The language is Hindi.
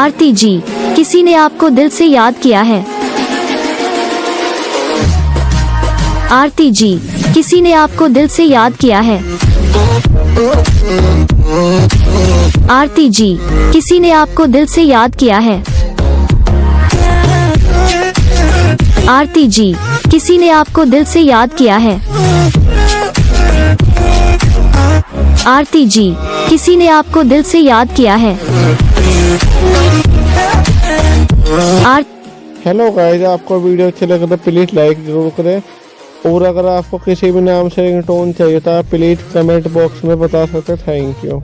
आरती जी, किसी ने आपको दिल से याद किया है। आरती जी, किसी ने आपको दिल से याद किया है। आरती जी, किसी ने आपको दिल से याद किया है। आरती जी, किसी ने आपको दिल से याद किया है। आरती जी, किसी ने आपको दिल से याद किया है। हेलो गाइस, आपको वीडियो अच्छी लगे तो प्लीज लाइक जरूर करें, और अगर आपको किसी भी नाम से रिंगटोन चाहिए तो आप प्लीज कमेंट बॉक्स में बता सकते हैं। Thank you.